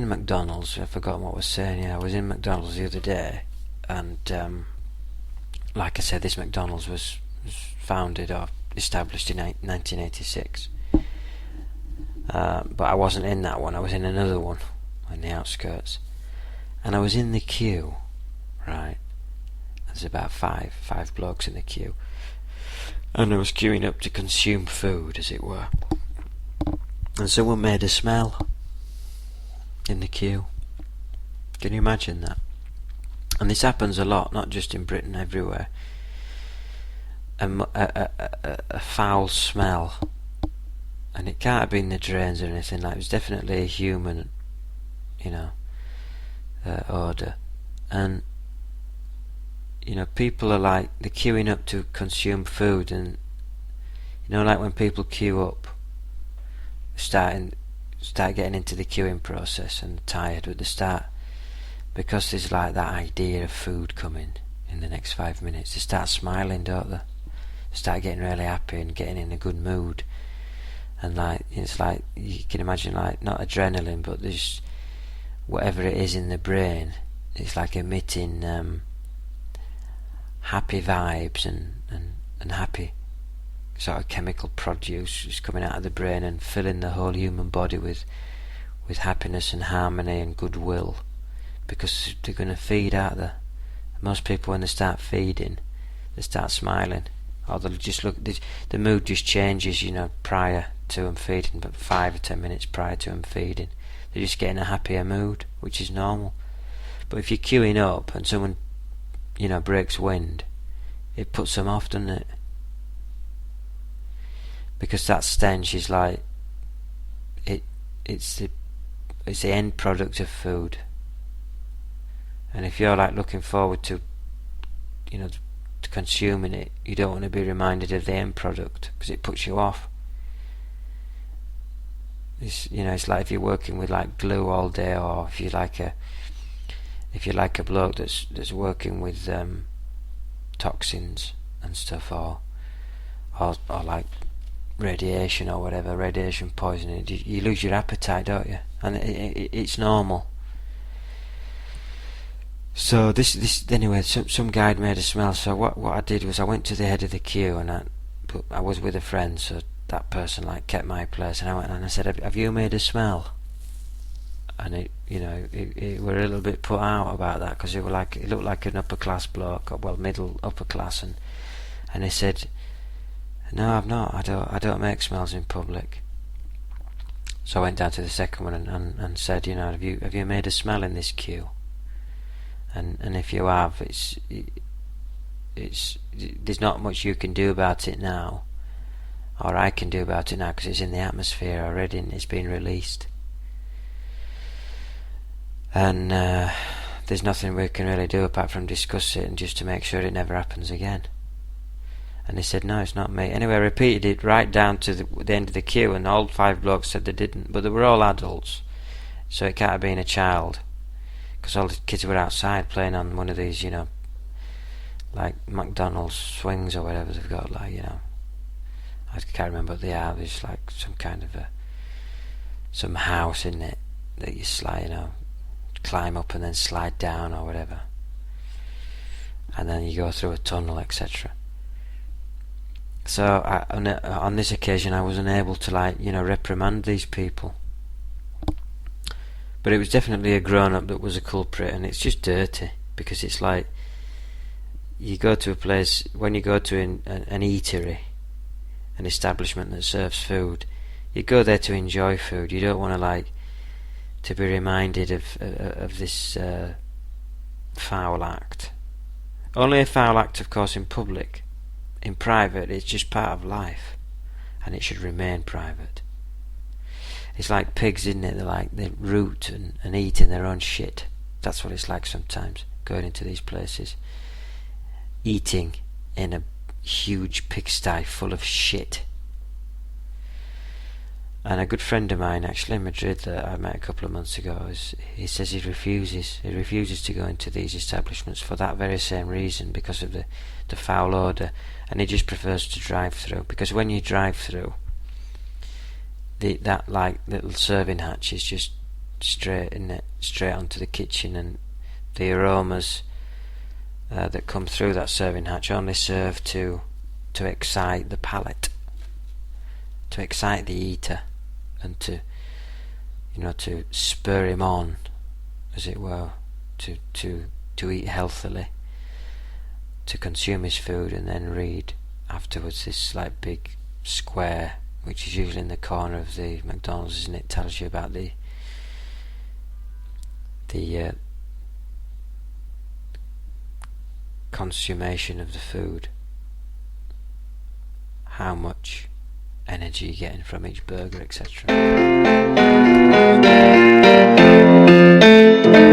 in McDonald's. I've forgotten what I was saying. Yeah, I was in McDonald's the other day, and like I said, this McDonald's was founded or established in 1986. But I wasn't in that one. I was in another one in the outskirts, and I was in the queue. Right, there's about five blokes in the queue, and I was queuing up to consume food, as it were. And someone made a smell in the queue. Can you imagine that? And this happens a lot, not just in Britain, everywhere. A foul smell, and it can't have been the drains or anything. Like, it was definitely a human, odour. And people are like, they're queuing up to consume food, and like when people queue up, start getting into the queuing process and tired at the start, because there's like that idea of food coming in the next 5 minutes. They start smiling, don't they? They start getting really happy and getting in a good mood, and like, it's like, you can imagine, like, not adrenaline, but there's whatever it is in the brain, it's like emitting happy vibes and happy sort of chemical produce is coming out of the brain and filling the whole human body with happiness and harmony and goodwill, because they're going to feed, aren't they? Most people, when they start feeding, they start smiling, or they'll just look, the mood just changes, prior to them feeding, but 5 or 10 minutes prior to them feeding, they're just getting a happier mood, which is normal. But if you're queuing up and someone, breaks wind, it puts them off, doesn't it? Because that stench is like, it's the end product of food. And if you're like looking forward to consuming it, you don't want to be reminded of the end product, because it puts you off. It's like if you're working with like glue all day, or if you're like a bloke that's working with toxins and stuff, or like radiation or whatever, radiation poisoning, you lose your appetite, don't you? And it's normal. So this anyway, some guy had made a smell. So what I did was I went to the head of the queue, and I was with a friend, so that person like kept my place, and I went and I said, have you made a smell? And it were a little bit put out about that, because it looked like an upper class bloke, or well, middle upper class, and he said, no, I've not. I don't make smells in public. So I went down to the second one and said, have you made a smell in this queue? And if you have, it's there's not much you can do about it now, or I can do about it now, because it's in the atmosphere already and it's been released. And there's nothing we can really do apart from discuss it and just to make sure it never happens again. And he said, no, it's not me. Anyway, I repeated it right down to the end of the queue, and all 5 blokes said they didn't, but they were all adults, so it can't have been a child, because all the kids were outside playing on one of these, like McDonald's swings or whatever they've got, like, I can't remember what they are. There's like some kind of some house in it that you slide, climb up and then slide down or whatever, and then you go through a tunnel, etc. So on this occasion I was unable to reprimand these people, but it was definitely a grown-up that was a culprit, and it's just dirty, because it's like, you go to a place, when you go to an eatery, an establishment that serves food, you go there to enjoy food. You don't want to be reminded of this foul act. Only a foul act, of course, in public. In private, it's just part of life, and it should remain private. It's like pigs, isn't it? They root and eat in their own shit. That's what it's like sometimes, going into these places, eating in a huge pigsty full of shit. And a good friend of mine, actually, in Madrid, that I met a couple of months ago, he says he refuses to go into these establishments for that very same reason, because of the foul odour, and he just prefers to drive through, because when you drive through, that like little serving hatch is just straight onto the kitchen, and the aromas that come through that serving hatch only serve to excite the palate, to excite the eater, and to spur him on, as it were, to eat healthily, to consume his food, and then read afterwards this like big square, which is usually in the corner of the McDonald's, isn't it? Tells you about the consummation of the food, how much energy you're getting from each burger, etc.